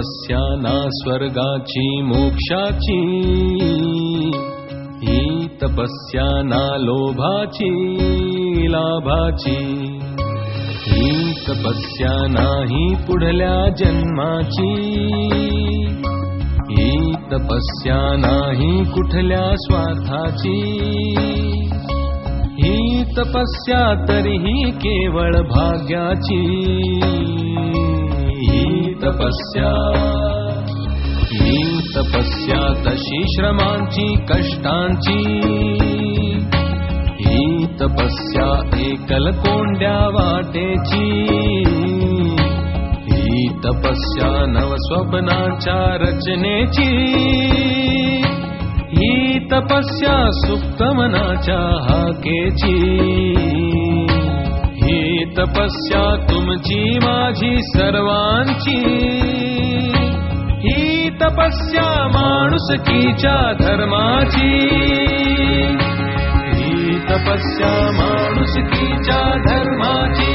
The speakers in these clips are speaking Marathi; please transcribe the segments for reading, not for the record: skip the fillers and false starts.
तपस्या ना स्वर्गाची मोक्षाची, ही तपस्या ना लोभाची लाभाची, ही तपस्या नाही पुढल्या जन्माची, ही तपस्या नाही कुठल्या स्वार्थाची, ही तपस्या तरीही केवळ भाग्याची, ही तपस्या तशी श्रमांची कष्टांची, ही तपस्या एकल कोंड्या वाटेची, ही तपस्या नवस्वप्नाच्या रचनेची, ही तपस्या सुप्त मनाच्या हाकेची, ही तपस्या तुमची माझी सर्वांची, ही तपस्या माणुसकीच्या धर्माची, ही तपस्या माणुसकीच्या धर्माची.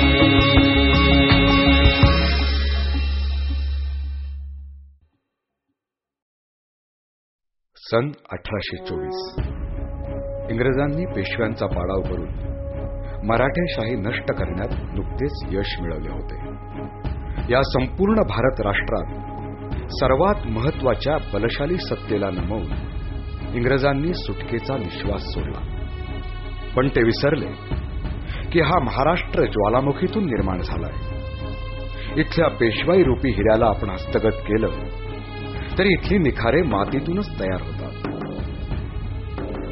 सन 1824 इंग्रजांनी पेशव्यांचा पाडाव करून मराठेशाही नष्ट करण्यात नुकतेच यश मिळवले होते. या संपूर्ण भारत राष्ट्रात सर्वात महत्वाच्या बलशाली सत्तेला नमवून इंग्रजांनी सुटकेचा निश्वास सोडला. पण ते विसरले की हा महाराष्ट्र ज्वालामुखीतून निर्माण झालाय. इथल्या पेशवाई रूपी हिऱ्याला आपण हस्तगत केलं तरी इथली निखारे मातीतूनच तयार होतात.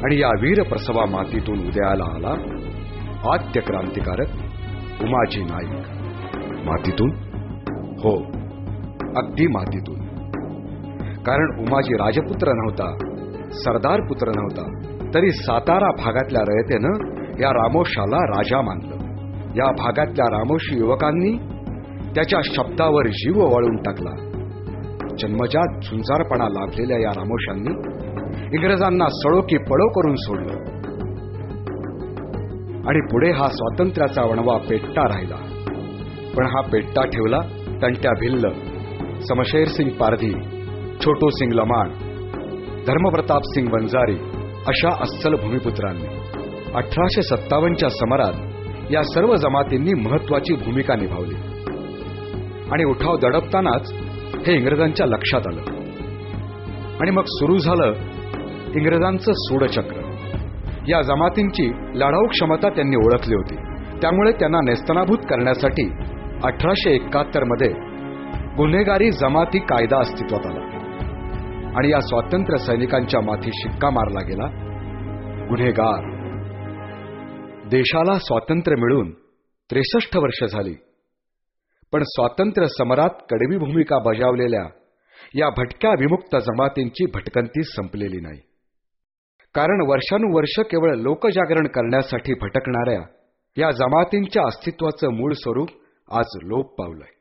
आणि या वीर प्रसवा मातीतून उदयाला आला आद्य क्रांतिकारक उमाजी नाईक. मातीतून? हो, अगदी मातीतून. कारण उमाजी राजपुत्र नव्हता, सरदार पुत्र नव्हता, तरी सातारा भागातल्या रयतेनं या रामोशाला राजा मानलं. या भागातल्या रामोशी युवकांनी त्याच्या शब्दावर जीव वळून टाकला. जन्मजात झुंजारपणा लाभलेल्या या रामोशांनी इंग्रजांना सळो की पळो करून सोडलं. आणि पुढे हा स्वातंत्र्याचा वणवा पेटता राहिला. पण हा पेटता ठेवला तंट्या भिल्ल, समशेरसिंग पारधी, छोटू सिंग लमाण, धर्मप्रताप सिंग वंजारी अशा अस्सल भूमिपुत्रांनी. 1857च्या समरात या सर्व जमातींनी महत्वाची भूमिका निभावली. आणि उठाव दडपतानाच हे इंग्रजांच्या लक्षात आलं. आणि मग सुरू झालं इंग्रजांचं सूडचक्र. या जमातींची लढाऊ क्षमता त्यांनी ओळखली होती. त्यामुळे त्यांना नेस्तनाभूत करण्यासाठी 1871 मध्ये गुन्हेगारी जमाती कायदा अस्तित्वात आला. आणि या स्वातंत्र्य सैनिकांच्या माथी शिक्का मारला गेला, गुन्हेगार. देशाला स्वातंत्र्य मिळून 63 वर्ष झाली. पण स्वातंत्र्य समरात कडवी भूमिका बजावलेल्या या भटक्या विमुक्त जमातींची भटकंती संपलेली नाही. कारण वर्षानुवर्ष केवळ लोकजागरण करण्यासाठी भटकणाऱ्या या जमातींच्या अस्तित्वाचं मूळ स्वरूप आज लोप पावलंय.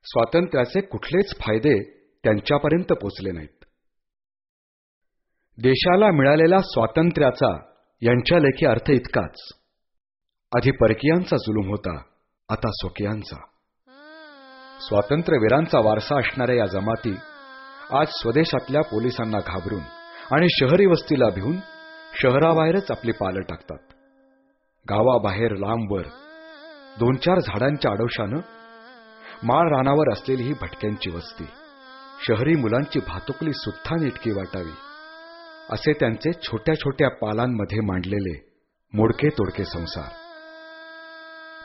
स्वातंत्र्याचे कुठलेच फायदे त्यांच्यापर्यंत पोचले नाहीत. देशाला मिळालेला स्वातंत्र्याचा यांच्या लेखी अर्थ इतकाच. आधी परकीयांचा जुलूम होता, आता स्वकीयांचा. स्वातंत्र्यवीरांचा वारसा असणाऱ्या या जमाती आज स्वदेशातल्या पोलिसांना घाबरून आणि शहरी वस्तीला भिवून शहराबाहेरच आपली पालं टाकतात. गावाबाहेर लांबवर 2-4 झाडांच्या आडोशानं माळ रानावर असलेली ही भटक्यांची वस्ती. शहरी मुलांची भातुकली सुद्धा नीटकी वाटावी असे त्यांचे छोट्या छोट्या पालांमध्ये मांडलेले मोडके तोडके संसार.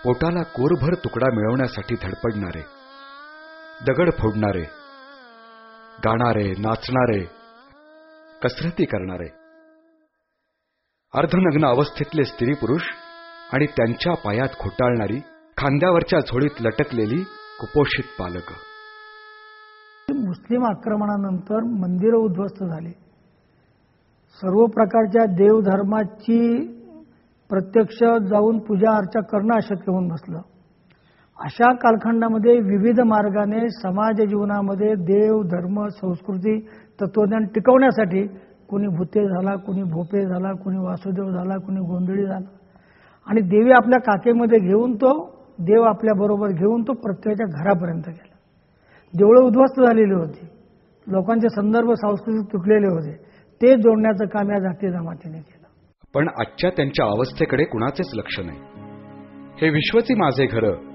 पोटाला कोरभर तुकडा मिळवण्यासाठी धडपडणारे, दगड फोडणारे, गाणारे, नाचणारे, कसरती करणारे, अर्धनग्न अवस्थेतले स्त्री पुरुष आणि त्यांच्या पायात खोटाळणारी, खांद्यावरच्या झोळीत लटकलेली कुपोषित पालक. मुस्लिम आक्रमणानंतर मंदिरं उद्ध्वस्त झाली. सर्व प्रकारच्या देवधर्माची प्रत्यक्ष जाऊन पूजा अर्चा करणं अशक्य होऊन बसलं. अशा कालखंडामध्ये विविध मार्गाने समाज जीवनामध्ये देव, धर्म, संस्कृती, तत्वज्ञान टिकवण्यासाठी कोणी भूते झाला, कोणी भोपे झाला, कोणी वासुदेव झाला, कोणी गोंधळी झाला. आणि देवी आपल्या काकेमध्ये घेऊन तो देव आपल्याबरोबर घेऊन तो प्रत्येकाच्या घरापर्यंत गेला. देवळं उद्ध्वस्त झालेली होती. लोकांचे संदर्भ सांस्कृतिक तुटलेले होते, ते जोडण्याचं काम या जाती जमातीने केलं. पण आजच्या त्यांच्या अवस्थेकडे कुणाचेच लक्ष नाही. हे विश्वची माझे घर